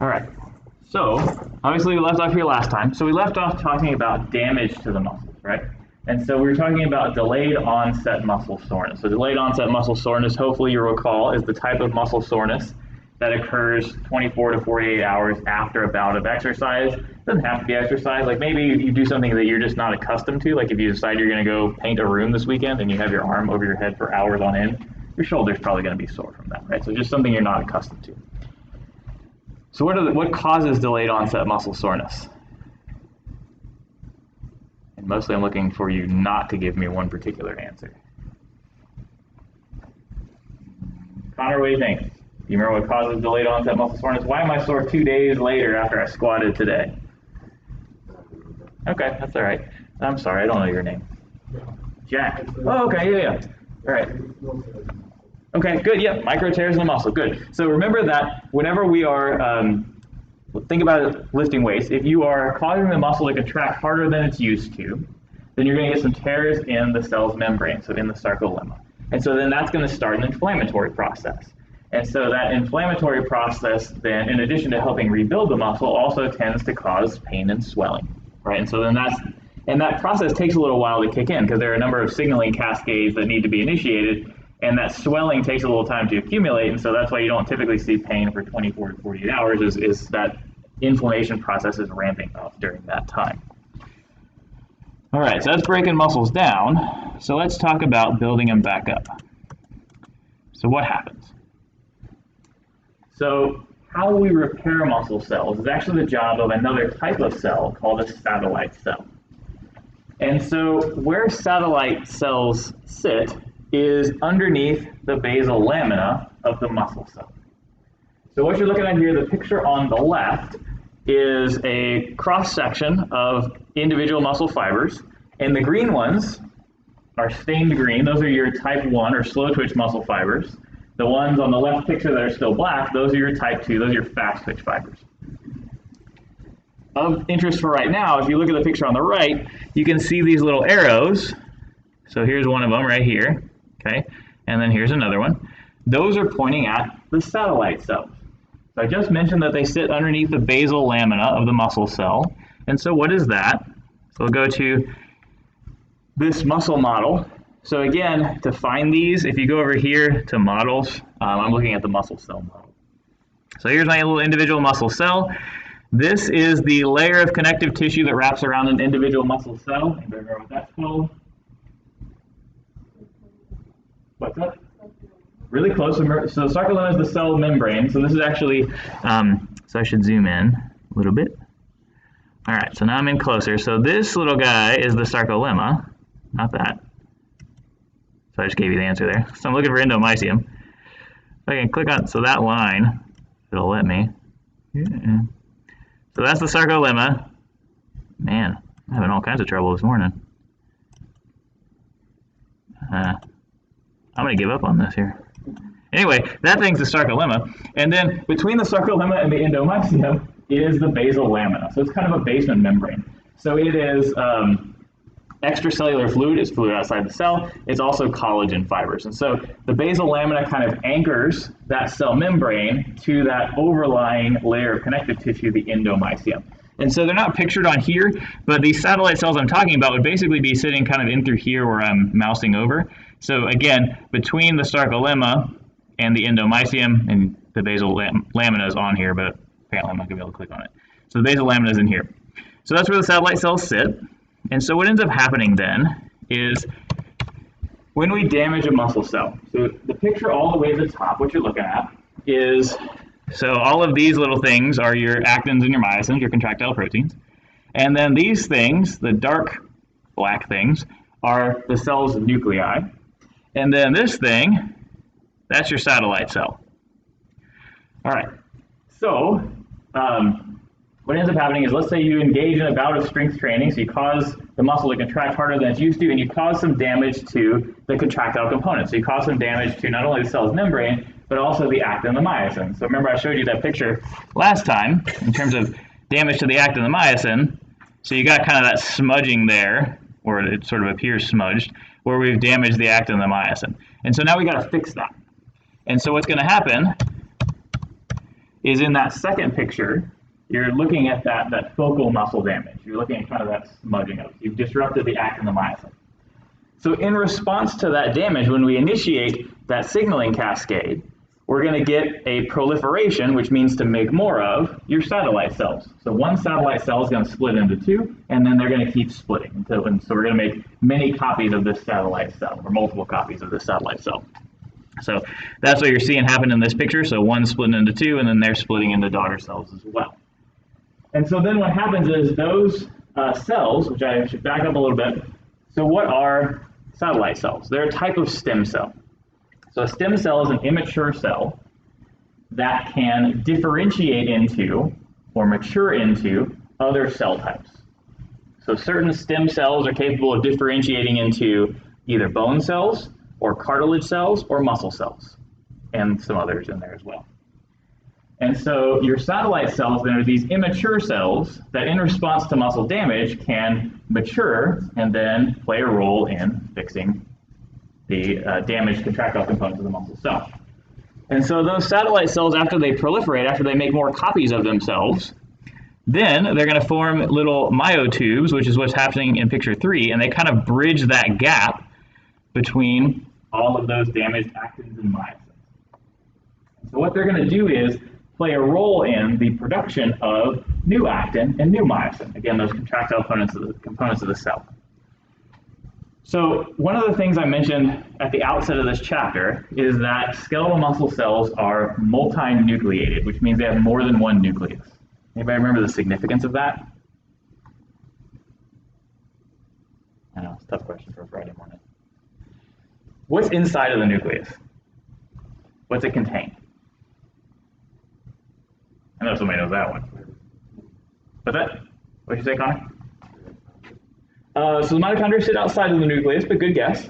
All right. So obviously we left off here last time. So we left off talking about damage to the muscles, right? And so we were talking about delayed onset muscle soreness. So delayed onset muscle soreness, hopefully you recall, is the type of muscle soreness that occurs 24 to 48 hours after a bout of exercise. It doesn't have to be exercise. Like maybe you do something that you're just not accustomed to. Like if you decide you're going to go paint a room this weekend and you have your arm over your head for hours on end, your shoulder's probably going to be sore from that, right? So just something you're not accustomed to. So what causes delayed onset muscle soreness? And mostly I'm looking for you not to give me one particular answer. Connor, what do you think? Do you remember what causes delayed onset muscle soreness? Why am I sore 2 days later after I squatted today? Okay, that's all right. I'm sorry, I don't know your name. Jack. Oh, okay, yeah. All right. Okay, good, yeah, micro tears in the muscle, good. So remember that whenever we are, think about it, lifting weights, if you are causing the muscle to contract harder than it's used to, then you're going to get some tears in the cell's membrane, so in the sarcolemma. And so then that's going to start an inflammatory process. And so that inflammatory process then, in addition to helping rebuild the muscle, also tends to cause pain and swelling, right? And so then that process takes a little while to kick in because there are a number of signaling cascades that need to be initiated. And that swelling takes a little time to accumulate, and so that's why you don't typically see pain for 24 to 48 hours, is that inflammation process is ramping up during that time. All right, so that's breaking muscles down. So let's talk about building them back up. So what happens? So how we repair muscle cells is actually the job of another type of cell called a satellite cell. And so where satellite cells sit is underneath the basal lamina of the muscle cell. So what you're looking at here, the picture on the left, is a cross-section of individual muscle fibers, and the green ones are stained green. Those are your type 1 or slow-twitch muscle fibers. The ones on the left picture that are still black, those are your type 2, those are your fast-twitch fibers. Of interest for right now, if you look at the picture on the right, you can see these little arrows. So here's one of them right here. Okay, and then here's another one. Those are pointing at the satellite cells. So I just mentioned that they sit underneath the basal lamina of the muscle cell. And so what is that? So we'll go to this muscle model. So again, to find these, if you go over here to models, I'm looking at the muscle cell model. So here's my little individual muscle cell. This is the layer of connective tissue that wraps around an individual muscle cell. Anybody remember what that's called? What's that? Really close. So sarcolemma is the cell membrane. So this is actually, so I should zoom in a little bit. All right, so now I'm in closer. So this little guy is the sarcolemma, not that. So I just gave you the answer there. So I'm looking for endomysium. If I can click on, so that line, it'll let me. Yeah. So that's the sarcolemma. Man, I'm having all kinds of trouble this morning. I'm going to give up on this here. Anyway, that thing's the sarcolemma. And then between the sarcolemma and the endomysium is the basal lamina. So it's kind of a basement membrane. So it is extracellular fluid. It's fluid outside the cell. It's also collagen fibers. And so the basal lamina kind of anchors that cell membrane to that overlying layer of connective tissue, the endomysium. And so they're not pictured on here, but these satellite cells I'm talking about would basically be sitting kind of in through here where I'm mousing over. So again, between the sarcolemma and the endomysium, and the basal lamina is on here, but apparently I'm not going to be able to click on it. So the basal lamina is in here. So that's where the satellite cells sit. And so what ends up happening then is when we damage a muscle cell, so the picture all the way at the top, what you're looking at is, so all of these little things are your actins and your myosins, your contractile proteins. And then these things, the dark black things, are the cell's nuclei. And then this thing, that's your satellite cell. All right, so what ends up happening is, let's say you engage in a bout of strength training, so you cause the muscle to contract harder than it's used to, and you cause some damage to the contractile component. So you cause some damage to not only the cell's membrane, but also the actin and the myosin. So remember I showed you that picture last time in terms of damage to the actin and the myosin. So you got kind of that smudging there, or it sort of appears smudged, where we've damaged the actin and the myosin. And so now we got to fix that. And so what's going to happen is in that second picture, you're looking at that focal muscle damage. You're looking at kind of that smudging of it. You've disrupted the actin and the myosin. So in response to that damage, when we initiate that signaling cascade, we're going to get a proliferation, which means to make more of your satellite cells. So one satellite cell is going to split into two, and then they're going to keep splitting. And so we're going to make many copies of this satellite cell, or multiple copies of this satellite cell. So that's what you're seeing happen in this picture. So one splitting into two, and then they're splitting into daughter cells as well. And so then what happens is those cells, which I should back up a little bit. So what are satellite cells? They're a type of stem cell. So a stem cell is an immature cell that can differentiate into or mature into other cell types. So certain stem cells are capable of differentiating into either bone cells or cartilage cells or muscle cells, and some others in there as well. And so your satellite cells then are these immature cells that in response to muscle damage can mature and then play a role in fixing the damaged contractile components of the muscle cell. And so those satellite cells, after they proliferate, after they make more copies of themselves, then they're going to form little myotubes, which is what's happening in picture 3, and they kind of bridge that gap between all of those damaged actins and myosin. So what they're going to do is play a role in the production of new actin and new myosin, again, those contractile components of the cell. So one of the things I mentioned at the outset of this chapter is that skeletal muscle cells are multinucleated, which means they have more than one nucleus. Anybody remember the significance of that? I know, it's a tough question for a Friday morning. What's inside of the nucleus? What's it contain? I know somebody knows that one. What's that? What'd you say, Connor? So the mitochondria sit outside of the nucleus, but good guess.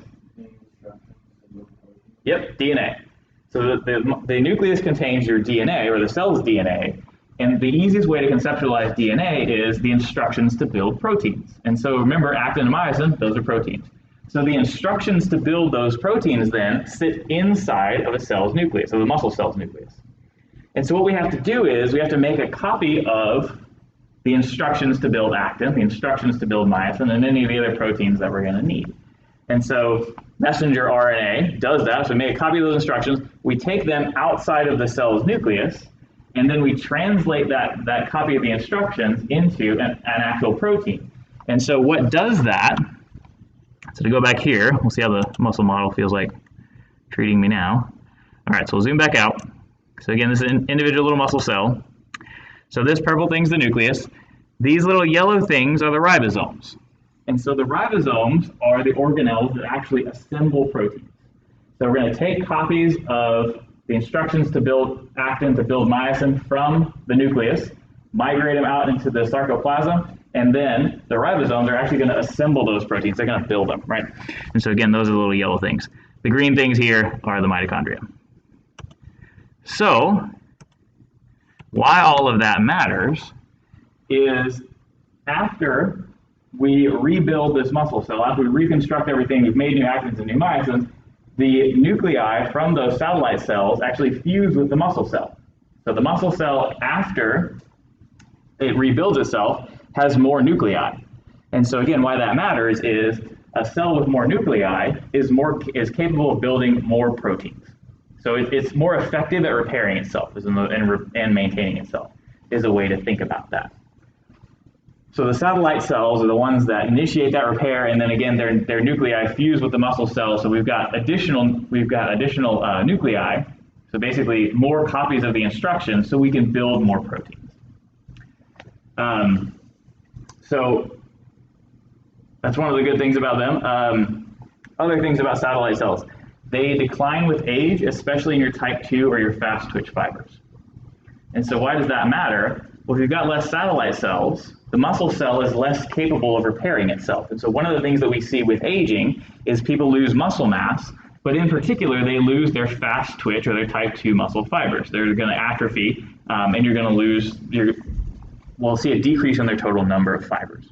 Yep, DNA. So the nucleus contains your DNA, or the cell's DNA, and the easiest way to conceptualize DNA is the instructions to build proteins. And so remember, actin and myosin, those are proteins. So the instructions to build those proteins then sit inside of a cell's nucleus, of a muscle cell's nucleus. And so what we have to do is we have to make a copy of the instructions to build actin, the instructions to build myosin, and any of the other proteins that we're going to need. And so messenger RNA does that. So we make a copy of those instructions. We take them outside of the cell's nucleus, and then we translate that copy of the instructions into an actual protein. And so what does that? So to go back here, we'll see how the muscle model feels like treating me now. All right, so we'll zoom back out. So again, this is an individual little muscle cell. So this purple thing's the nucleus. These little yellow things are the ribosomes. And so the ribosomes are the organelles that actually assemble proteins. So we're going to take copies of the instructions to build actin, to build myosin from the nucleus, migrate them out into the sarcoplasm, and then the ribosomes are actually going to assemble those proteins. They're going to build them, right? And so again, those are the little yellow things. The green things here are the mitochondria. So why all of that matters is after we rebuild this muscle cell, after we reconstruct everything, we've made new actins and new myosins, the nuclei from those satellite cells actually fuse with the muscle cell. So the muscle cell, after it rebuilds itself, has more nuclei. And so again, why that matters is a cell with more nuclei is capable of building more proteins. So it's more effective at repairing itself and maintaining itself is a way to think about that. So the satellite cells are the ones that initiate that repair, and then again, their nuclei fuse with the muscle cells. So we've got additional nuclei. So basically, more copies of the instructions, so we can build more proteins. So that's one of the good things about them. Other things about satellite cells. They decline with age, especially in your type 2 or your fast twitch fibers. And so why does that matter? Well, if you've got less satellite cells, the muscle cell is less capable of repairing itself. And so one of the things that we see with aging is people lose muscle mass, but in particular, they lose their fast twitch or their type 2 muscle fibers. They're going to atrophy, and you're going to we'll see a decrease in their total number of fibers.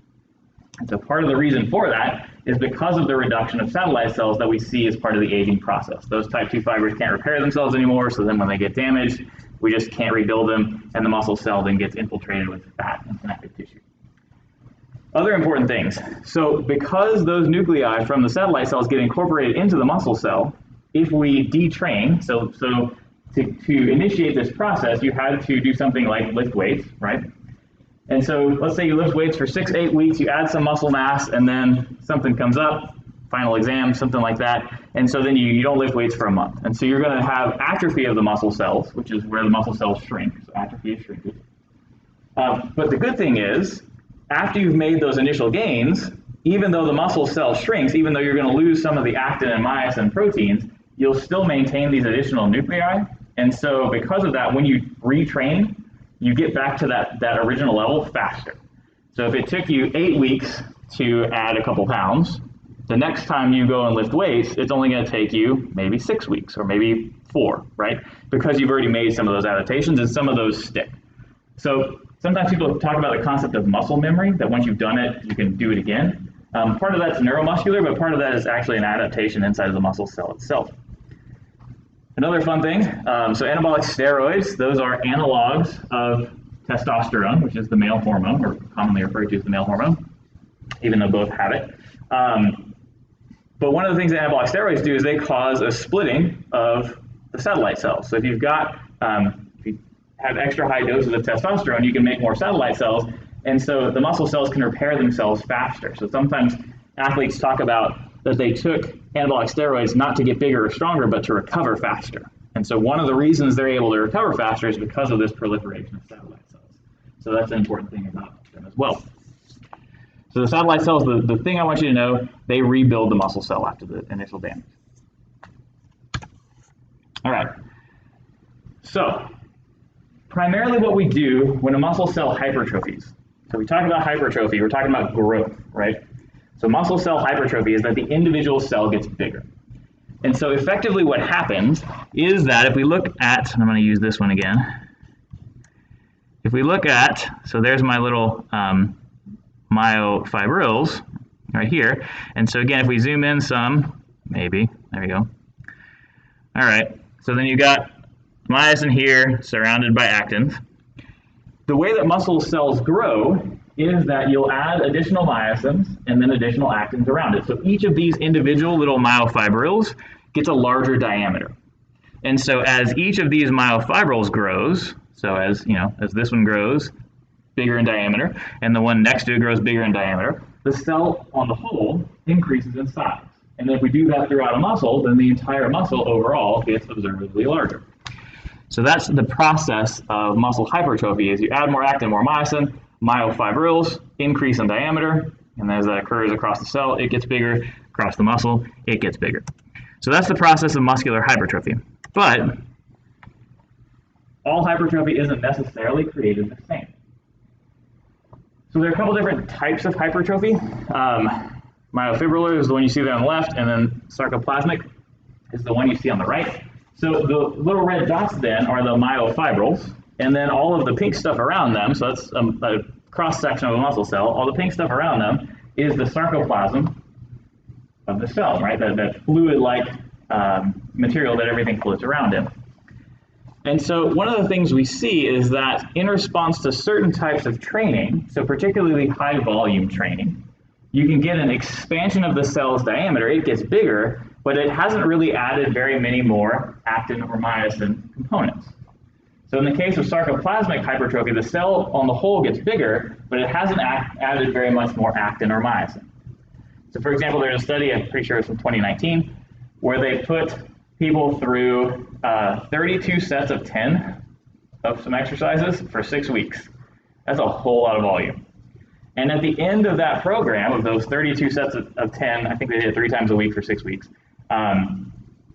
And so part of the reason for that is because of the reduction of satellite cells that we see as part of the aging process. Those type 2 fibers can't repair themselves anymore, so then when they get damaged, We just can't rebuild them, and the muscle cell then gets infiltrated with fat and connective tissue. Other important things. So because those nuclei from the satellite cells get incorporated into the muscle cell, if we detrain, so to initiate this process, you had to do something like lift weights, right? And so let's say you lift weights for 6 to 8 weeks, you add some muscle mass, and then something comes up, final exam, something like that, and so then you don't lift weights for a month. And so you're going to have atrophy of the muscle cells, which is where the muscle cells shrink, so atrophy is shrinkage. But the good thing is, after you've made those initial gains, even though the muscle cell shrinks, even though you're going to lose some of the actin and myosin proteins, you'll still maintain these additional nuclei. And so because of that, when you retrain, you get back to that original level faster. So if it took you 8 weeks to add a couple pounds, the next time you go and lift weights, it's only going to take you maybe 6 weeks or maybe 4, right? Because you've already made some of those adaptations and some of those stick. So sometimes people talk about the concept of muscle memory, that once you've done it, you can do it again. Part of that's neuromuscular, but part of that is actually an adaptation inside of the muscle cell itself. Another fun thing, so anabolic steroids, those are analogs of testosterone, which is the male hormone, or commonly referred to as the male hormone, even though both have it. But one of the things that anabolic steroids do is they cause a splitting of the satellite cells. So if you've got, if you have extra high doses of testosterone, you can make more satellite cells, and so the muscle cells can repair themselves faster. So sometimes athletes talk about that they took anabolic steroids not to get bigger or stronger, but to recover faster. And so one of the reasons they're able to recover faster is because of this proliferation of satellite cells. So that's an important thing about them as well. So the satellite cells, the thing I want you to know, they rebuild the muscle cell after the initial damage. All right. So primarily what we do when a muscle cell hypertrophies. So we talk about hypertrophy, we're talking about growth, right? So muscle cell hypertrophy is that the individual cell gets bigger. And so effectively what happens is that if we look at, and I'm going to use this one again. If we look at, so there's my little myofibrils right here. And so again, if we zoom in some, maybe, there we go. All right, so then you got myosin here surrounded by actins. The way that muscle cells grow is that you'll add additional myosins and then additional actins around it. So each of these individual little myofibrils gets a larger diameter. And so as each of these myofibrils grows, so as this one grows bigger in diameter and the one next to it grows bigger in diameter, the cell on the whole increases in size. And if we do that throughout a muscle, then the entire muscle overall gets observably larger. So that's the process of muscle hypertrophy, is you add more actin, more myosin, myofibrils increase in diameter, and as that occurs across the cell, it gets bigger. Across the muscle, it gets bigger. So that's the process of muscular hypertrophy. But all hypertrophy isn't necessarily created the same. So there are a couple different types of hypertrophy. Myofibrillar is the one you see there on the left, and then sarcoplasmic is the one you see on the right. So the little red dots then are the myofibrils, and then all of the pink stuff around them, so that's a cross-section of a muscle cell, all the pink stuff around them is the sarcoplasm of the cell, right? That fluid-like material that everything floats around in. And so one of the things we see is that in response to certain types of training, so particularly high volume training, you can get an expansion of the cell's diameter. It gets bigger, but it hasn't really added very many more actin or myosin components. So in the case of sarcoplasmic hypertrophy, the cell on the whole gets bigger, but it hasn't added very much more actin or myosin. So for example, there's a study, I'm pretty sure it's from 2019, where they put people through 32 sets of 10 of some exercises for 6 weeks. That's a whole lot of volume. And at the end of that program, of those 32 sets of 10, I think they did it 3 times a week for 6 weeks,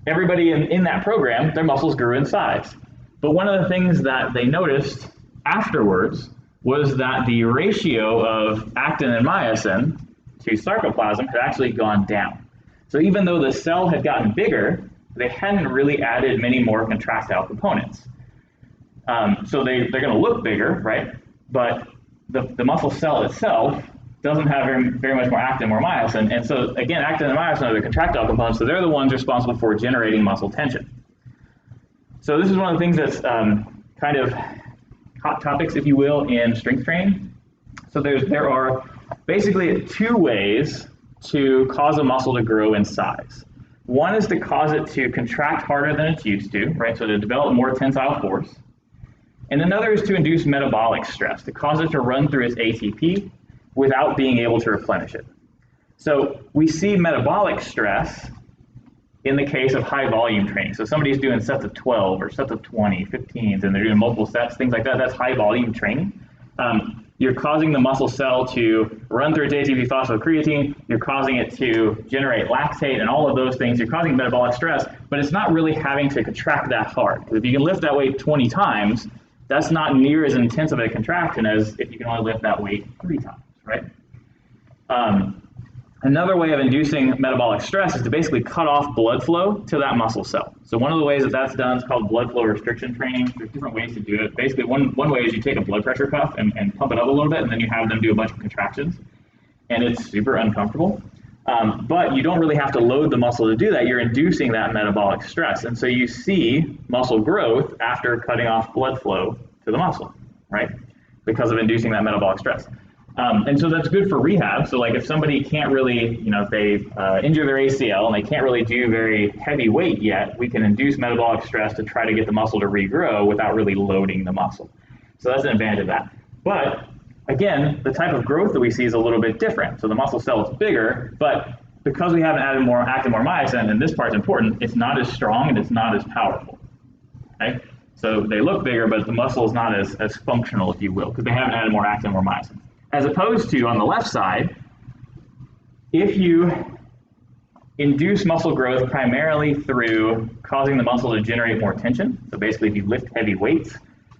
everybody in that program, their muscles grew in size. But one of the things that they noticed afterwards was that the ratio of actin and myosin to sarcoplasm had actually gone down. So even though the cell had gotten bigger, they hadn't really added many more contractile components. So they're going to look bigger, right? But the muscle cell itself doesn't have very much more actin or myosin. And so again, actin and myosin are the contractile components, so they're the ones responsible for generating muscle tension. So this is one of the things that's kind of hot topics, if you will, in strength training. So there are basically two ways to cause a muscle to grow in size. One is to cause it to contract harder than it's used to, right? So to develop more tensile force. And another is to induce metabolic stress, to cause it to run through its ATP without being able to replenish it. So we see metabolic stress in the case of high volume training. So somebody's doing sets of 12 or sets of 20, 15s, and they're doing multiple sets, things like that. That's high volume training. You're causing the muscle cell to run through its ATP phosphocreatine. You're causing it to generate lactate and all of those things. You're causing metabolic stress, but it's not really having to contract that hard. Because if you can lift that weight 20 times, that's not near as intensive a contraction as if you can only lift that weight 3 times, right? Another way of inducing metabolic stress is to basically cut off blood flow to that muscle cell. So one of the ways that that's done is called blood flow restriction training. There's different ways to do it. Basically, one way is you take a blood pressure cuff and pump it up a little bit, and then you have them do a bunch of contractions. And it's super uncomfortable. But you don't really have to load the muscle to do that. You're inducing that metabolic stress. And so you see muscle growth after cutting off blood flow to the muscle, right? Because of inducing that metabolic stress. And so that's good for rehab. So like if somebody can't really, if they injure their ACL and they can't really do very heavy weight yet, we can induce metabolic stress to try to get the muscle to regrow without really loading the muscle. So that's an advantage of that. But again, the type of growth that we see is a little bit different. So the muscle cell is bigger, but because we haven't added more actin, more myosin, and this part's important, it's not as strong and it's not as powerful. Okay? So they look bigger, but the muscle is not as functional, if you will, because they haven't added more actin, more myosin. As opposed to on the left side, if you induce muscle growth primarily through causing the muscle to generate more tension, so basically if you lift heavy weights,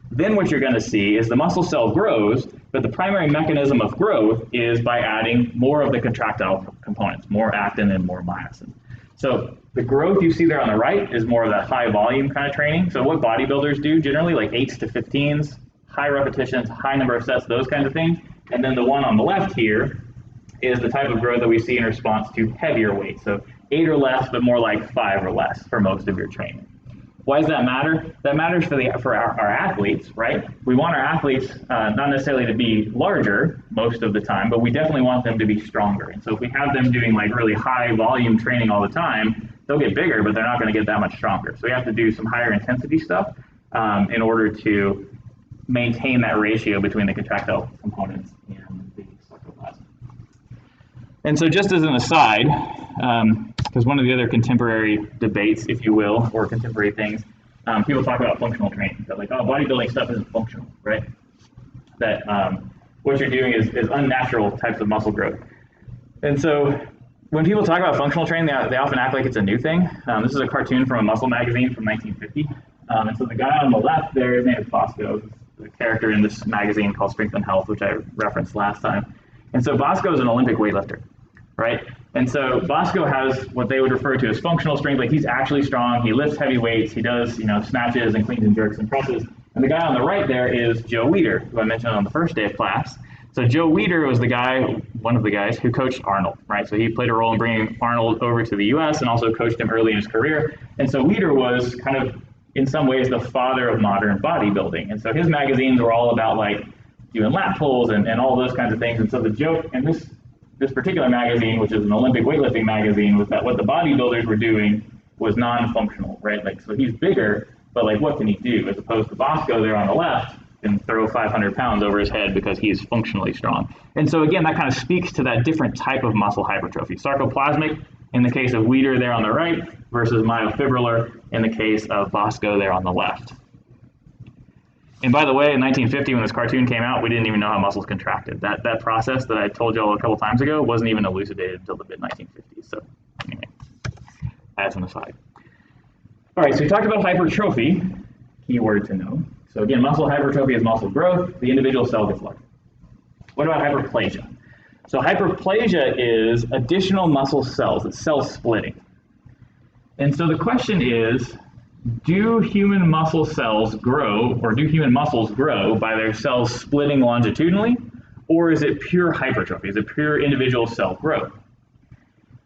then what you're going to see is the muscle cell grows, but the primary mechanism of growth is by adding more of the contractile components, more actin and more myosin. So the growth you see there on the right is more of that high volume kind of training. So what bodybuilders do generally, like 8s to 15s, high repetitions, high number of sets, those kinds of things. And then the one on the left here is the type of growth that we see in response to heavier weights. So 8 or less, but more like 5 or less for most of your training. Why does that matter? That matters for our athletes, right? We want our athletes not necessarily to be larger most of the time, but we definitely want them to be stronger. And so if we have them doing like really high volume training all the time, they'll get bigger, but they're not going to get that much stronger. So we have to do some higher intensity stuff in order to maintain that ratio between the contractile components and the sarcoplasm. And so just as an aside, because one of the other contemporary debates, if you will, or contemporary things, people talk about functional training. That like, oh, bodybuilding stuff isn't functional, right? That what you're doing is unnatural types of muscle growth. And so when people talk about functional training, they often act like it's a new thing. This is a cartoon from a muscle magazine from 1950. And so the guy on the left there, his name is Bosco, the character in this magazine called Strength and Health, which I referenced last time. And so Bosco is an Olympic weightlifter, right? And so Bosco has what they would refer to as functional strength. Like he's actually strong. He lifts heavy weights. He does, snatches and cleans and jerks and presses. And the guy on the right there is Joe Weider, who I mentioned on the first day of class. So Joe Weider was one of the guys who coached Arnold, right? So he played a role in bringing Arnold over to the U.S. and also coached him early in his career. And so Weider was kind of, in some ways, the father of modern bodybuilding. And so his magazines were all about like doing lap pulls and all those kinds of things. And so the joke in this particular magazine, which is an Olympic weightlifting magazine, was that what the bodybuilders were doing was non-functional, right? Like, so he's bigger, but like, what can he do? As opposed to Bosco there on the left can throw 500 pounds over his head because he is functionally strong. And so again, that kind of speaks to that different type of muscle hypertrophy. Sarcoplasmic in the case of Weider there on the right versus myofibrillar in the case of Bosco there on the left. And by the way, in 1950, when this cartoon came out, we didn't even know how muscles contracted. That process that I told you all a couple times ago wasn't even elucidated until the mid-1950s. So anyway, as an aside. All right, so we talked about hypertrophy, key word to know. So again, muscle hypertrophy is muscle growth. The individual cell gets larger. What about hyperplasia? So hyperplasia is additional muscle cells. It's cell splitting. And so the question is, do human muscle cells grow, or do human muscles grow by their cells splitting longitudinally, or is it pure hypertrophy? Is it pure individual cell growth?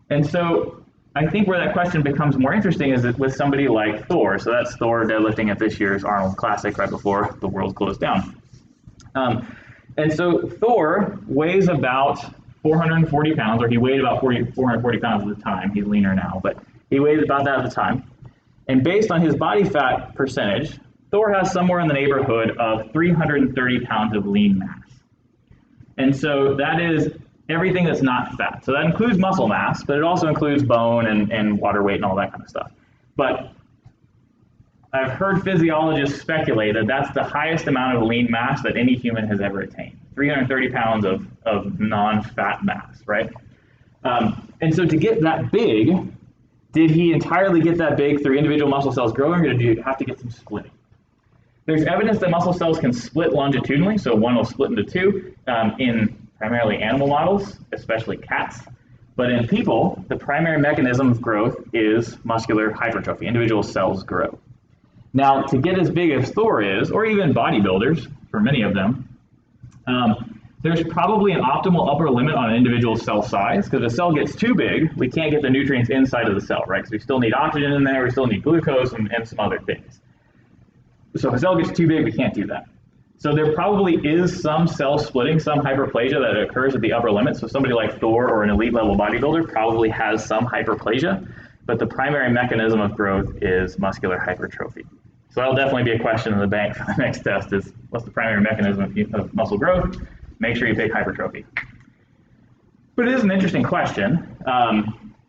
And so I think where that question becomes more interesting is with somebody like Thor. So that's Thor deadlifting at this year's Arnold Classic right before the world closed down. And so Thor weighs about 440 pounds, or he weighed about 440 pounds at the time. He's leaner now, but he weighed about that at the time. And based on his body fat percentage, Thor has somewhere in the neighborhood of 330 pounds of lean mass. And so that is everything that's not fat. So that includes muscle mass, but it also includes bone and water weight and all that kind of stuff. But I've heard physiologists speculate that that's the highest amount of lean mass that any human has ever attained. 330 pounds of non-fat mass, right? And so to get that big, did he entirely get that big through individual muscle cells growing, or did you have to get some splitting? There's evidence that muscle cells can split longitudinally, so one will split into two in primarily animal models, especially cats. But in people, the primary mechanism of growth is muscular hypertrophy. Individual cells grow. Now, to get as big as Thor is, or even bodybuilders, for many of them, there's probably an optimal upper limit on an individual cell size, because if a cell gets too big, we can't get the nutrients inside of the cell, right? Because we still need oxygen in there, we still need glucose and some other things. So if a cell gets too big, we can't do that. So there probably is some cell splitting, some hyperplasia that occurs at the upper limit. So somebody like Thor or an elite level bodybuilder probably has some hyperplasia, but the primary mechanism of growth is muscular hypertrophy. So that'll definitely be a question in the bank for the next test is, what's the primary mechanism of muscle growth? Make sure you pick hypertrophy. But it is an interesting question.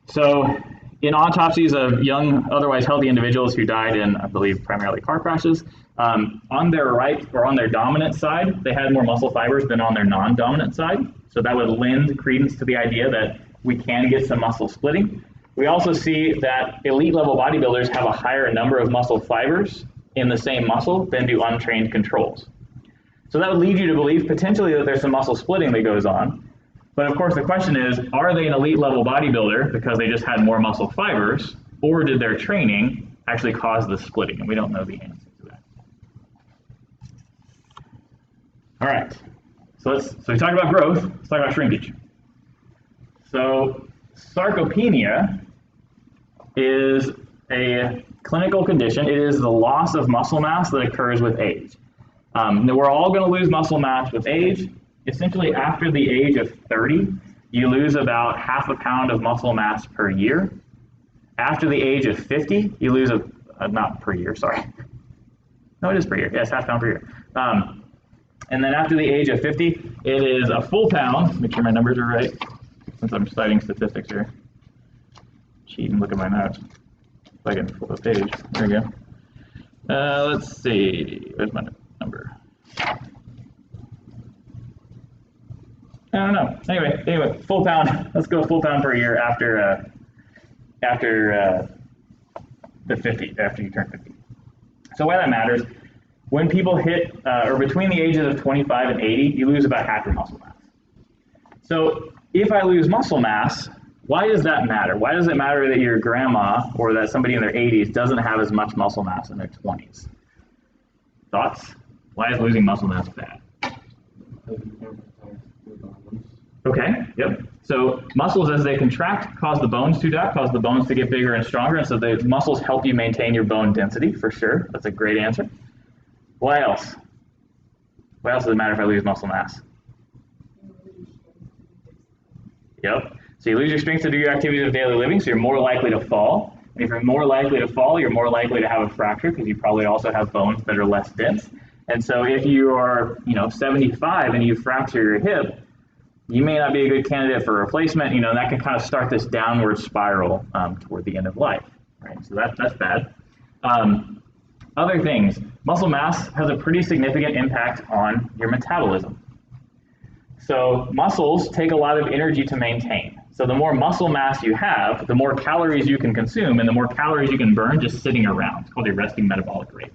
So in autopsies of young, otherwise healthy individuals who died in, I believe, primarily car crashes, on their right or on their dominant side, they had more muscle fibers than on their non-dominant side. So that would lend credence to the idea that we can get some muscle splitting. We also see that elite level bodybuilders have a higher number of muscle fibers in the same muscle than do untrained controls. So that would lead you to believe potentially that there's some muscle splitting that goes on. But of course the question is, are they an elite level bodybuilder because they just had more muscle fibers, or did their training actually cause the splitting? And we don't know the answer to that. All right, so we talked about growth, let's talk about shrinkage. So sarcopenia is a clinical condition. It is the loss of muscle mass that occurs with age. Now we're all going to lose muscle mass with age. Essentially, after the age of 30, you lose about ½ a pound of muscle mass per year. After the age of 50, you lose not per year, sorry. No, it is per year. Yes, ½ pound per year. And then after the age of 50, it is a full pound. Make sure my numbers are right, since I'm citing statistics here. Cheat and look at my notes. If I can flip a page. There we go. Let's see. Where's my number? I don't know. Anyway, full pound. Let's go full pound per year after the 50, after you turn 50. So why that matters, when people hit, or between the ages of 25 and 80, you lose about half your muscle mass. So if I lose muscle mass, why does that matter? Why does it matter that your grandma or that somebody in their 80s doesn't have as much muscle mass in their 20s? Thoughts? Why is losing muscle mass bad? Okay, yep. So muscles, as they contract, cause the bones to die, cause the bones to get bigger and stronger, and so the muscles help you maintain your bone density, for sure. That's a great answer. What else? What else does it matter if I lose muscle mass? Yep. So you lose your strength to do your activities of daily living, so you're more likely to fall. And if you're more likely to fall, you're more likely to have a fracture because you probably also have bones that are less dense. And so if you are, 75 and you fracture your hip, you may not be a good candidate for replacement. And that can kind of start this downward spiral toward the end of life, right? So that's bad. Other things, muscle mass has a pretty significant impact on your metabolism. So muscles take a lot of energy to maintain. So the more muscle mass you have, the more calories you can consume, and the more calories you can burn just sitting around. It's called your resting metabolic rate.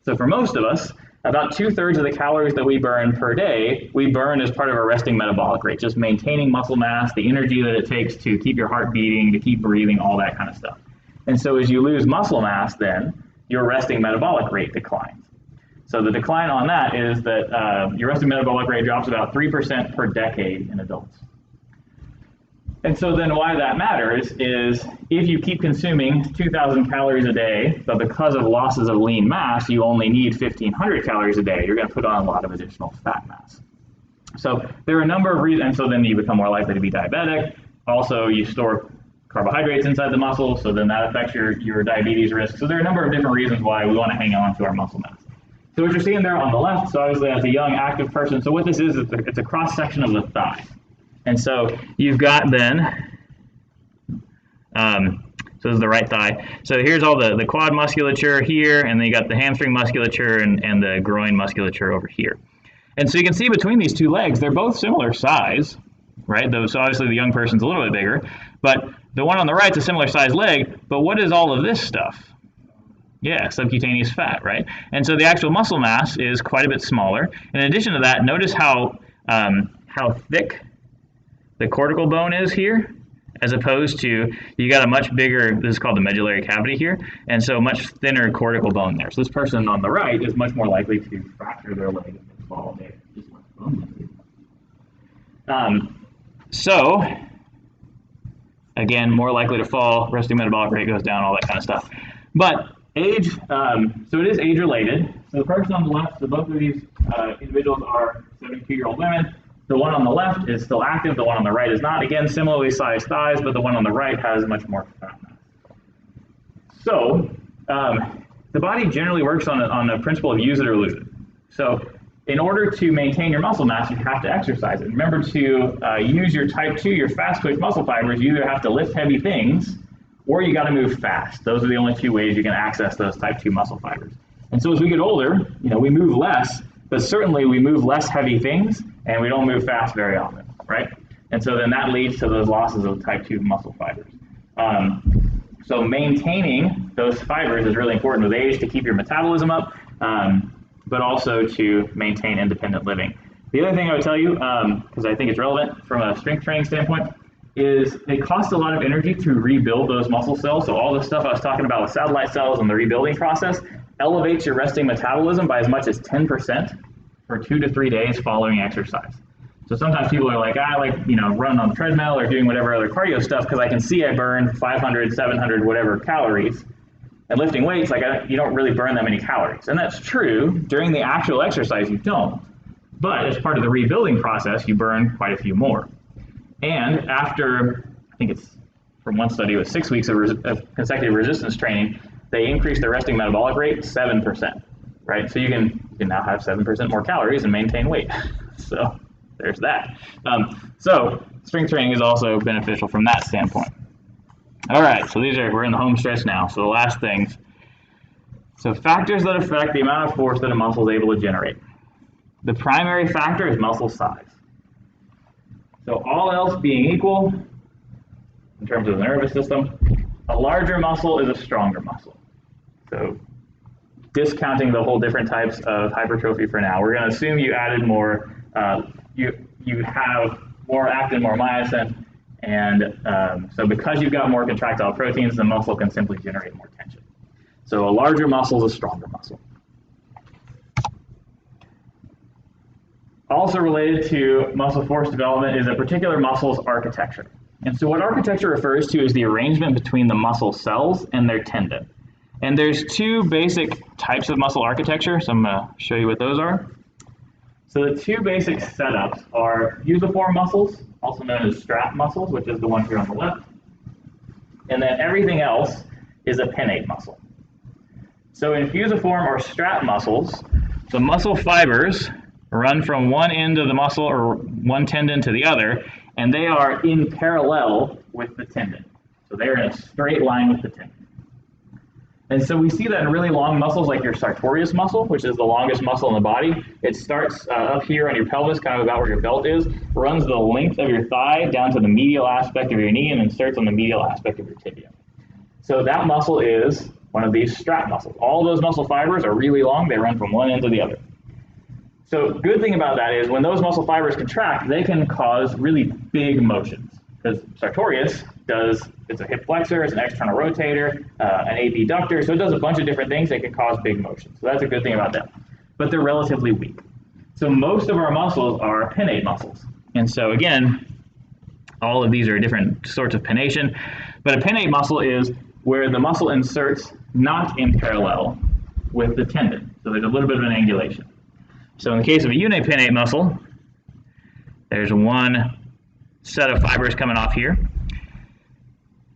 So for most of us, about 2/3 of the calories that we burn per day, we burn as part of our resting metabolic rate, just maintaining muscle mass, the energy that it takes to keep your heart beating, to keep breathing, all that kind of stuff. And so as you lose muscle mass, then your resting metabolic rate declines. So the decline on that is that your resting metabolic rate drops about 3% per decade in adults. And so then why that matters is if you keep consuming 2,000 calories a day, but because of losses of lean mass, you only need 1,500 calories a day, you're going to put on a lot of additional fat mass. So there are a number of reasons, and so then you become more likely to be diabetic. Also, you store carbohydrates inside the muscle, so then that affects your diabetes risk. So there are a number of different reasons why we want to hang on to our muscle mass. So what you're seeing there on the left, so obviously as a young active person, so what this is it's a cross-section of the thigh. And so you've got then, so this is the right thigh. So here's all the quad musculature here, and then you got the hamstring musculature and the groin musculature over here. And so you can see between these two legs, they're both similar size, right? So obviously the young person's a little bit bigger, but the one on the right's a similar size leg, but what is all of this stuff? Yeah, subcutaneous fat, right? And so the actual muscle mass is quite a bit smaller. In addition to that, notice how thick the cortical bone is here, as opposed to, you got a much bigger, this is called the medullary cavity here, and so much thinner cortical bone there. So this person on the right is much more likely to fracture their leg and fall there. Just less bone. So, again, more likely to fall, resting metabolic rate goes down, all that kind of stuff. But age, so it is age related. So the person on the left, so both of these individuals are 72-year-old women. The one on the left is still active, the one on the right is not. Again, similarly sized thighs, but the one on the right has much more fat mass. So the body generally works on a principle of use it or lose it. So in order to maintain your muscle mass, you have to exercise it. Remember, to use your type 2, your fast twitch muscle fibers, you either have to lift heavy things or you got to move fast. Those are the only two ways you can access those type 2 muscle fibers. And so as we get older, we move less, but certainly we move less heavy things and we don't move fast very often, right? And so then that leads to those losses of type 2 muscle fibers. So maintaining those fibers is really important with age to keep your metabolism up, but also to maintain independent living. The other thing I would tell you, because I think it's relevant from a strength training standpoint, is it costs a lot of energy to rebuild those muscle cells. So all the stuff I was talking about with satellite cells and the rebuilding process elevates your resting metabolism by as much as 10% for 2 to 3 days following exercise. So sometimes people are like, I like, running on the treadmill or doing whatever other cardio stuff because I can see I burn 500, 700, whatever calories. And lifting weights, you don't really burn that many calories. And that's true. During the actual exercise, you don't. But as part of the rebuilding process, you burn quite a few more. And after, I think it's from one study, it was 6 weeks of consecutive resistance training, they increased their resting metabolic rate 7%, right? So you can now have 7% more calories and maintain weight. So there's that. So strength training is also beneficial from that standpoint. All right, so we're in the home stretch now. So the last things. So factors that affect the amount of force that a muscle is able to generate. The primary factor is muscle size. So all else being equal, in terms of the nervous system, a larger muscle is a stronger muscle. So discounting the whole different types of hypertrophy for now, we're going to assume you added more, you have more actin, more myosin, and so because you've got more contractile proteins, the muscle can simply generate more tension. So a larger muscle is a stronger muscle. Also related to muscle force development is a particular muscle's architecture. And so what architecture refers to is the arrangement between the muscle cells and their tendon. And there's two basic types of muscle architecture, so I'm going to show you what those are. So the two basic setups are fusiform muscles, also known as strap muscles, which is the one here on the left. And then everything else is a pinnate muscle. So in fusiform or strap muscles, the muscle fibers run from one end of the muscle or one tendon to the other, and they are in parallel with the tendon. So they're in a straight line with the tendon. And so we see that in really long muscles like your sartorius muscle, which is the longest muscle in the body. It starts up here on your pelvis, kind of about where your belt is, runs the length of your thigh down to the medial aspect of your knee, and inserts on the medial aspect of your tibia. So that muscle is one of these strap muscles. All those muscle fibers are really long. They run from one end to the other. So good thing about that is when those muscle fibers contract, they can cause really big motions. Because sartorius it's a hip flexor, it's an external rotator, an abductor, so it does a bunch of different things that can cause big motions. So that's a good thing about them. But they're relatively weak. So most of our muscles are pinnate muscles. And so again, all of these are different sorts of pennation. But a pinnate muscle is where the muscle inserts not in parallel with the tendon. So there's a little bit of an angulation. So in the case of a unipinnate muscle, there's one set of fibers coming off here.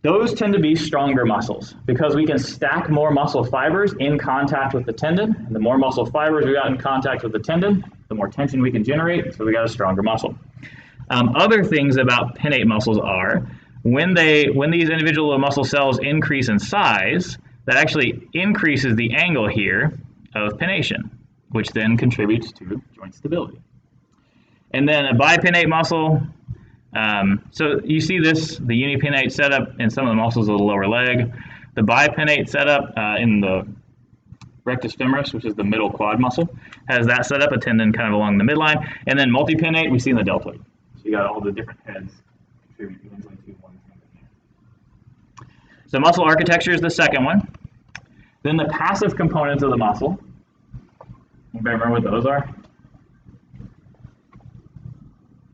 Those tend to be stronger muscles because we can stack more muscle fibers in contact with the tendon. And the more muscle fibers we got in contact with the tendon, the more tension we can generate, so we got a stronger muscle. Other things about pinnate muscles are when these individual muscle cells increase in size, that actually increases the angle here of pennation, which then contributes to joint stability. And then a bipinnate muscle, so you see this, the unipinnate setup in some of the muscles of the lower leg. The bipinnate setup in the rectus femoris, which is the middle quad muscle, has that setup, a tendon kind of along the midline. And then multipinnate, we see in the deltoid. So you got all the different heads contributing to one tendon. So muscle architecture is the second one. Then the passive components of the muscle. Anybody remember what those are?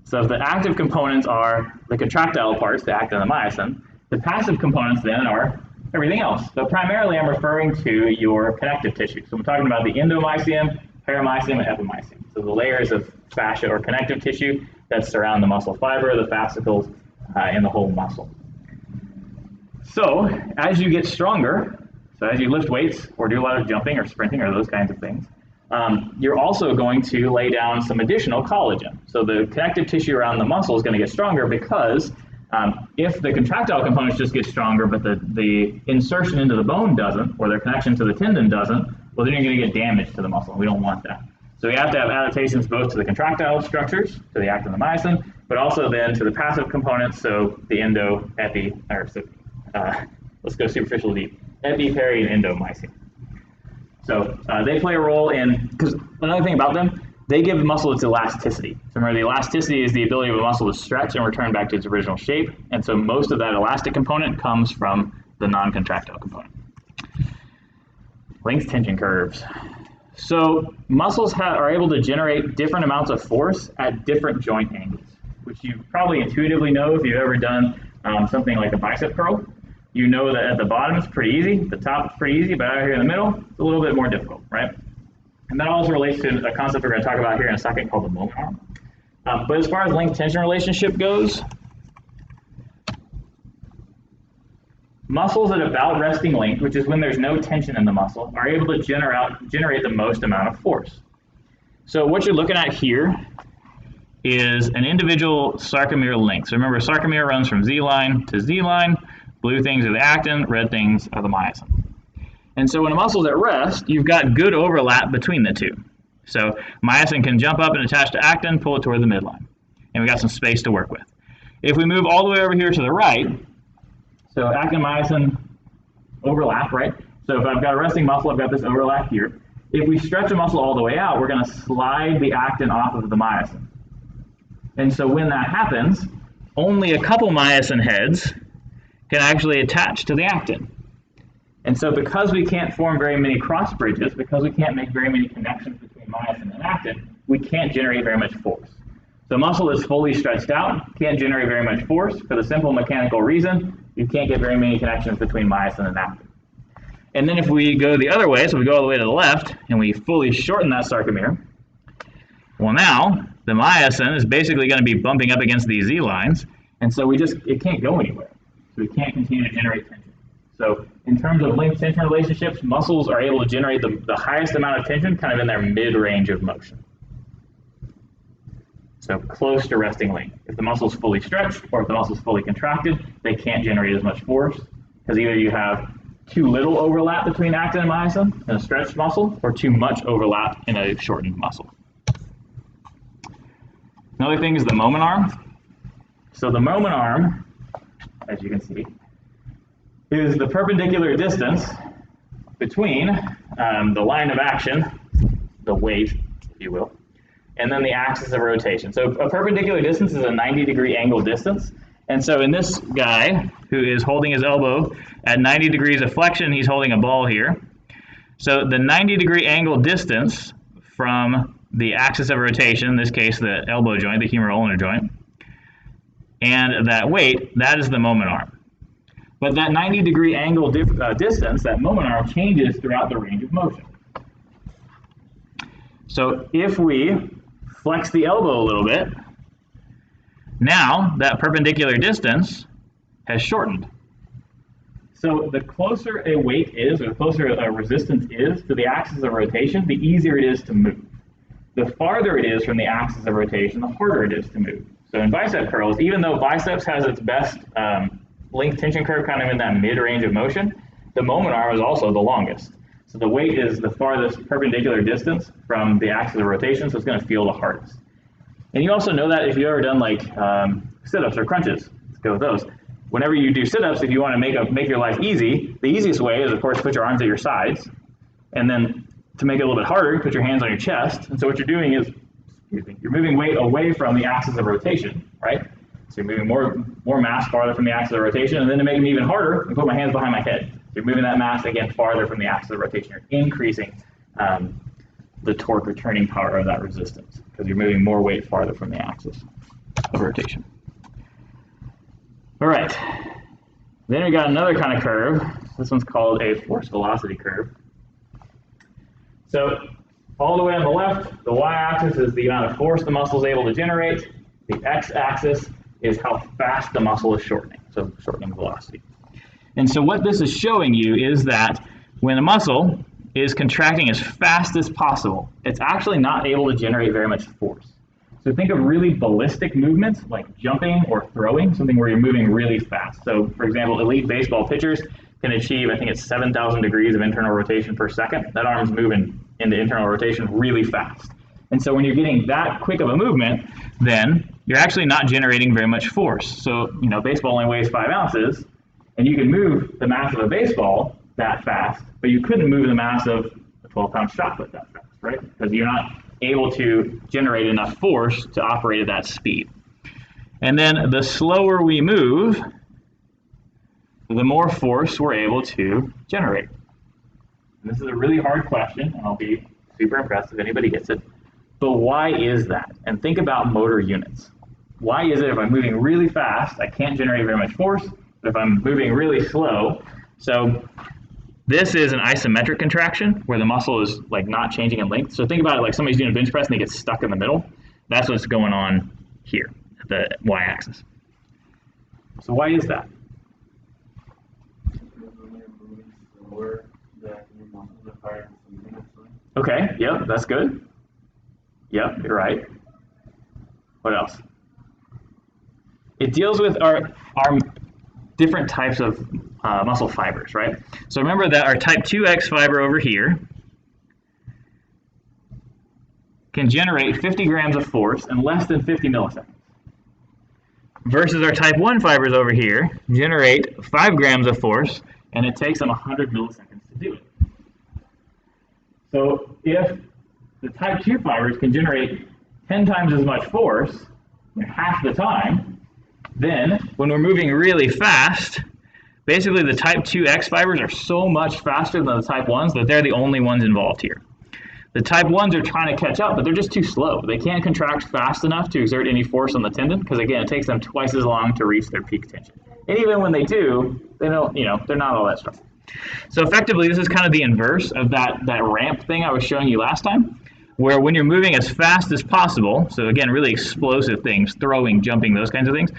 So the active components are the contractile parts, the actin and the myosin. The passive components then are everything else. So primarily I'm referring to your connective tissue. So I'm talking about the endomysium, perimysium, and epimysium. So the layers of fascia or connective tissue that surround the muscle fiber, the fascicles, and the whole muscle. So as you get stronger, so as you lift weights or do a lot of jumping or sprinting or those kinds of things, you're also going to lay down some additional collagen. So the connective tissue around the muscle is going to get stronger because if the contractile components just get stronger, but the insertion into the bone doesn't, or their connection to the tendon doesn't, well, then you're going to get damage to the muscle. We don't want that. So we have to have adaptations both to the contractile structures, to the actin and the myosin, but also then to the passive components, so the endo, epi, or so, let's go superficial deep, epi, peri, and endomysium. So they play a role in, because another thing about them, they give the muscle its elasticity. So remember, the elasticity is the ability of a muscle to stretch and return back to its original shape. And so most of that elastic component comes from the non-contractile component. Length tension curves. So muscles are able to generate different amounts of force at different joint angles, which you probably intuitively know if you've ever done something like a bicep curl. You know that at the bottom it's pretty easy, the top is pretty easy, but out here in the middle, it's a little bit more difficult, right? And that also relates to a concept we're going to talk about here in a second called the moment arm. But as far as length-tension relationship goes, muscles at about resting length, which is when there's no tension in the muscle, are able to generate the most amount of force. So what you're looking at here is an individual sarcomere length. So remember, sarcomere runs from Z-line to Z-line. Blue things are the actin, red things are the myosin. And so when a muscle's at rest, you've got good overlap between the two. So myosin can jump up and attach to actin, pull it toward the midline. And we got some space to work with. If we move all the way over here to the right, so actin, myosin overlap, right? So if I've got a resting muscle, I've got this overlap here. If we stretch a muscle all the way out, we're going to slide the actin off of the myosin. And so when that happens, only a couple myosin heads can actually attach to the actin. And so because we can't form very many cross bridges, because we can't make very many connections between myosin and actin, we can't generate very much force. So muscle is fully stretched out, can't generate very much force for the simple mechanical reason you can't get very many connections between myosin and actin. And then if we go the other way, so we go all the way to the left, and we fully shorten that sarcomere, well now, the myosin is basically going to be bumping up against these Z lines, and so it can't go anywhere. So we can't continue to generate tension. So in terms of length-tension relationships, muscles are able to generate the highest amount of tension kind of in their mid-range of motion. So close to resting length. If the muscle's fully stretched or if the muscle's fully contracted, they can't generate as much force because either you have too little overlap between actin and myosin in a stretched muscle or too much overlap in a shortened muscle. Another thing is the moment arm. So the moment arm, as you can see, is the perpendicular distance between the line of action, the weight, if you will, and then the axis of rotation. So a perpendicular distance is a 90-degree angle distance. And so in this guy, who is holding his elbow at 90 degrees of flexion, he's holding a ball here. So the 90-degree angle distance from the axis of rotation, in this case the elbow joint, the humeral ulnar joint, and that weight, that is the moment arm. But that 90-degree angle distance, that moment arm, changes throughout the range of motion. So if we flex the elbow a little bit, now that perpendicular distance has shortened. So the closer a weight is, or the closer a resistance is to the axis of rotation, the easier it is to move. The farther it is from the axis of rotation, the harder it is to move. So in bicep curls, even though biceps has its best length tension curve kind of in that mid-range of motion, the moment arm is also the longest. So the weight is the farthest perpendicular distance from the axis of rotation, so it's going to feel the hardest. And you also know that if you've ever done like sit-ups or crunches. Let's go with those. Whenever you do sit-ups, if you want to make your life easy, the easiest way is, of course, put your arms at your sides. And then to make it a little bit harder, put your hands on your chest. And so what you're doing is, you're moving weight away from the axis of rotation, right? So you're moving more mass farther from the axis of rotation. And then to make it even harder, I put my hands behind my head. So you're moving that mass, again, farther from the axis of rotation. You're increasing the torque or turning power of that resistance because you're moving more weight farther from the axis of rotation. All right, then we got another kind of curve. This one's called a force velocity curve. So all the way on the left, the y-axis is the amount of force the muscle is able to generate. The x-axis is how fast the muscle is shortening, so shortening velocity. And so what this is showing you is that when a muscle is contracting as fast as possible, it's actually not able to generate very much force. So think of really ballistic movements like jumping or throwing, something where you're moving really fast. So for example, elite baseball pitchers can achieve, I think it's 7,000 degrees of internal rotation per second. That arm's moving into internal rotation really fast. And so when you're getting that quick of a movement, then you're actually not generating very much force. So, baseball only weighs 5 ounces, and you can move the mass of a baseball that fast, but you couldn't move the mass of a 12-pound shot put that fast, right? Because you're not able to generate enough force to operate at that speed. And then the slower we move, the more force we're able to generate. And this is a really hard question, and I'll be super impressed if anybody gets it. But why is that? And think about motor units. Why is it if I'm moving really fast, I can't generate very much force, but if I'm moving really slow, so this is an isometric contraction where the muscle is like not changing in length. So think about it like somebody's doing a bench press and they get stuck in the middle. That's what's going on here at the y-axis. So why is that? Okay, yep, that's good. Yep, you're right. What else? It deals with our different types of muscle fibers, right? So remember that our type 2X fiber over here can generate 50 grams of force in less than 50 milliseconds. Versus our type 1 fibers over here generate 5 grams of force, and it takes them 100 milliseconds to do it. So if the type 2 fibers can generate 10 times as much force in half the time, then when we're moving really fast, basically the type 2X fibers are so much faster than the type 1s that they're the only ones involved here. The type 1s are trying to catch up, but they're just too slow. They can't contract fast enough to exert any force on the tendon because, again, it takes them twice as long to reach their peak tension. And even when they do, they don't, they're not all that strong. So effectively, this is kind of the inverse of that ramp thing I was showing you last time, where when you're moving as fast as possible, so again, really explosive things, throwing, jumping, those kinds of things,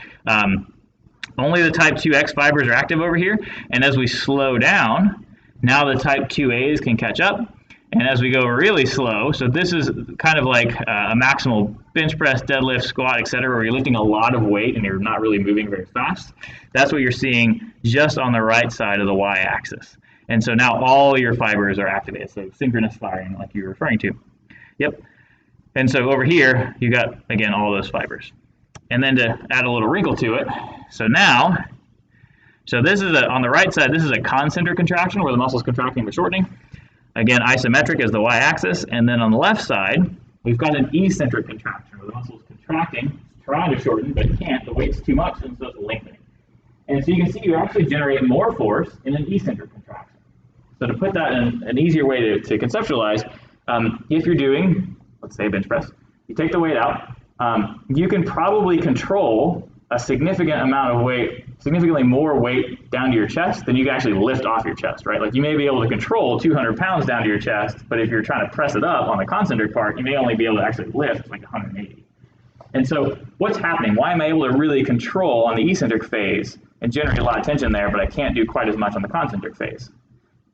only the type 2X fibers are active over here. And as we slow down, now the type 2As can catch up. And as we go really slow, so this is kind of like a maximal bench press, deadlift, squat, etc., where you're lifting a lot of weight and you're not really moving very fast. That's what you're seeing just on the right side of the y-axis. And so now all your fibers are activated, so synchronous firing like you were referring to. Yep. And so over here, you got, again, all those fibers. And then to add a little wrinkle to it, so this is on the right side, this is a concentric contraction where the muscle is contracting but shortening. Again, isometric is the y-axis, and then on the left side, we've got an eccentric contraction where the muscle is contracting, trying to shorten, but it can't. The weight's too much, and so it's lengthening. And so you can see you actually generate more force in an eccentric contraction. So to put that in an easier way to conceptualize, if you're doing, let's say, bench press, you take the weight out, you can probably control a significant amount of weight, significantly more weight down to your chest than you can actually lift off your chest, right? Like you may be able to control 200 pounds down to your chest, but if you're trying to press it up on the concentric part, you may only be able to actually lift like 180. And so what's happening? Why am I able to really control on the eccentric phase and generate a lot of tension there, but I can't do quite as much on the concentric phase?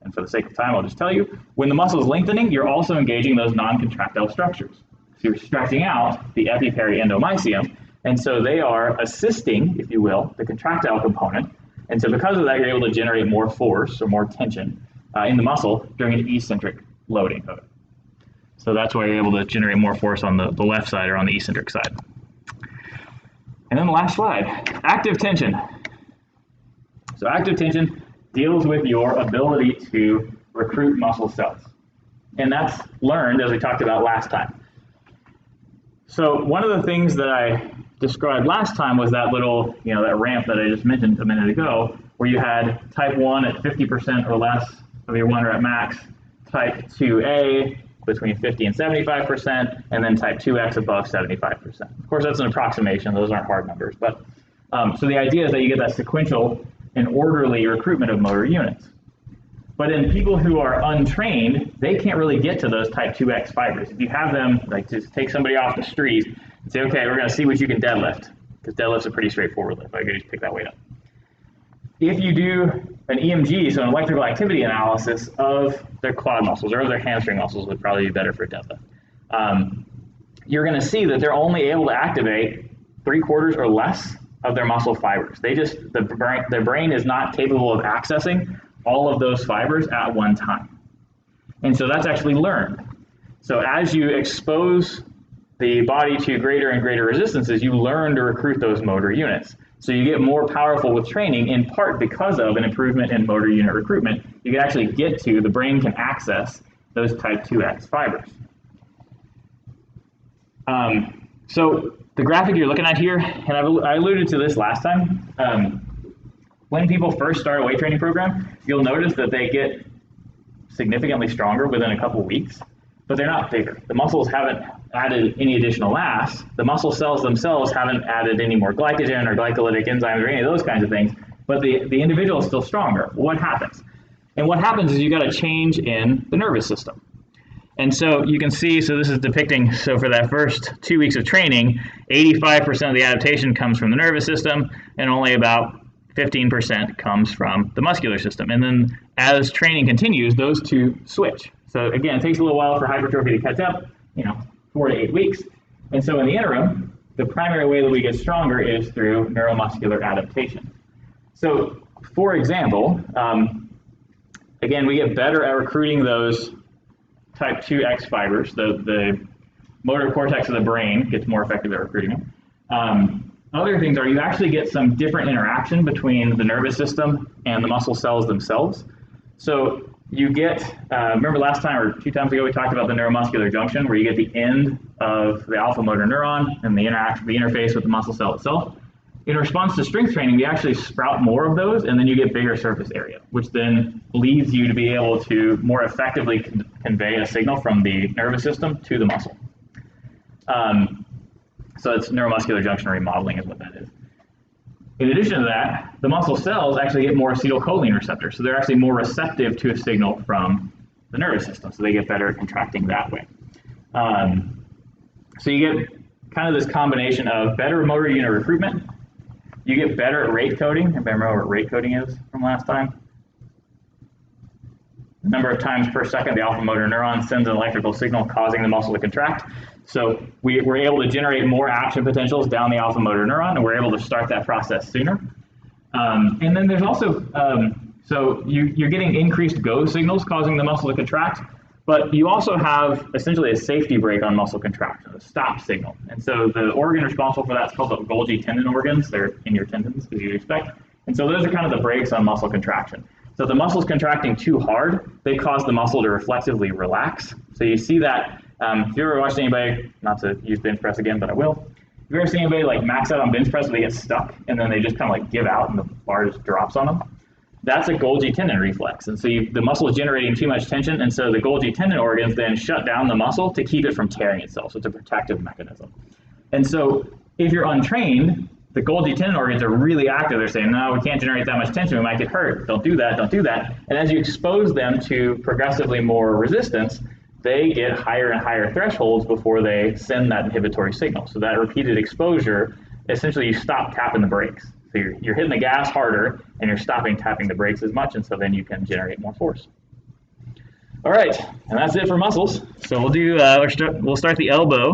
And for the sake of time, I'll just tell you, when the muscle is lengthening, you're also engaging those non-contractile structures. So you're stretching out the epiperi-endomysium, and so they are assisting, if you will, the contractile component. And so because of that, you're able to generate more force or more tension in the muscle during an eccentric loading of it. So that's why you're able to generate more force on the left side or on the eccentric side. And then the last slide, active tension. So active tension deals with your ability to recruit muscle cells. And that's learned, as we talked about last time. So one of the things that I described last time was that little, that ramp that I just mentioned a minute ago, where you had type 1 at 50% or less of your 1 rep max, type 2A between 50 and 75%, and then type 2X above 75%. Of course, that's an approximation. Those aren't hard numbers. But so the idea is that you get that sequential and orderly recruitment of motor units. But in people who are untrained, they can't really get to those type 2X fibers. If you have them, like just take somebody off the street and say, okay, we're going to see what you can deadlift, because deadlift's a pretty straightforward lift. I can just pick that weight up. If you do an EMG, so an electrical activity analysis of their quad muscles or of their hamstring muscles, would probably be better for deadlift. You're going to see that they're only able to activate 3/4 or less of their muscle fibers. Their brain is not capable of accessing all of those fibers at one time. And so that's actually learned. So as you expose the body to greater and greater resistances, you learn to recruit those motor units. So you get more powerful with training, in part because of an improvement in motor unit recruitment. You can actually the brain can access those type 2X fibers. So the graphic you're looking at here, and I alluded to this last time, when people first start a weight training program, you'll notice that they get significantly stronger within a couple weeks, but they're not bigger. The muscles haven't added any additional mass. The muscle cells themselves haven't added any more glycogen or glycolytic enzymes or any of those kinds of things, but the individual is still stronger. What happens? And what happens is you got a change in the nervous system. And so you can see, so this is depicting, so for that first 2 weeks of training, 85% of the adaptation comes from the nervous system, and only about 15% comes from the muscular system. And then as training continues, those two switch. So again, it takes a little while for hypertrophy to catch up, 4 to 8 weeks. And so in the interim, the primary way that we get stronger is through neuromuscular adaptation. So for example, again, we get better at recruiting those type 2X fibers. The motor cortex of the brain gets more effective at recruiting them. Other things are you actually get some different interaction between the nervous system and the muscle cells themselves. So you get, remember last time or 2 times ago we talked about the neuromuscular junction, where you get the end of the alpha motor neuron and the interface with the muscle cell itself. In response to strength training, you actually sprout more of those, and then you get bigger surface area, which then leads you to be able to more effectively convey a signal from the nervous system to the muscle. So it's neuromuscular junction remodeling is what that is. In addition to that, the muscle cells actually get more acetylcholine receptors, so they're actually more receptive to a signal from the nervous system, so they get better at contracting that way. So you get kind of this combination of better motor unit recruitment. You get better at rate coding. Anybody remember what rate coding is from last time? The number of times per second the alpha motor neuron sends an electrical signal causing the muscle to contract. So we're able to generate more action potentials down the alpha motor neuron, and we're able to start that process sooner. And then there's also, so you're getting increased go signals causing the muscle to contract, but you also have essentially a safety brake on muscle contraction, a stop signal. And so the organ responsible for that is called the Golgi tendon organs. They're in your tendons, as you'd expect. And so those are kind of the brakes on muscle contraction. So if the muscle's contracting too hard, they cause the muscle to reflexively relax. So you see that, if you ever watched anybody, not to use bench press again, but I will. If you ever seen anybody like max out on bench press where they get stuck and then they just kind of like give out and the bar just drops on them? That's a Golgi tendon reflex. And so the muscle is generating too much tension, and so the Golgi tendon organs then shut down the muscle to keep it from tearing itself. So it's a protective mechanism. And so if you're untrained, the Golgi tendon organs are really active. They're saying, no, we can't generate that much tension. We might get hurt. Don't do that. Don't do that. And as you expose them to progressively more resistance, they get higher and higher thresholds before they send that inhibitory signal. So that repeated exposure, essentially you stop tapping the brakes. So you're hitting the gas harder and you're stopping tapping the brakes as much, and so then you can generate more force. All right, and that's it for muscles. So we'll do we'll start the elbow.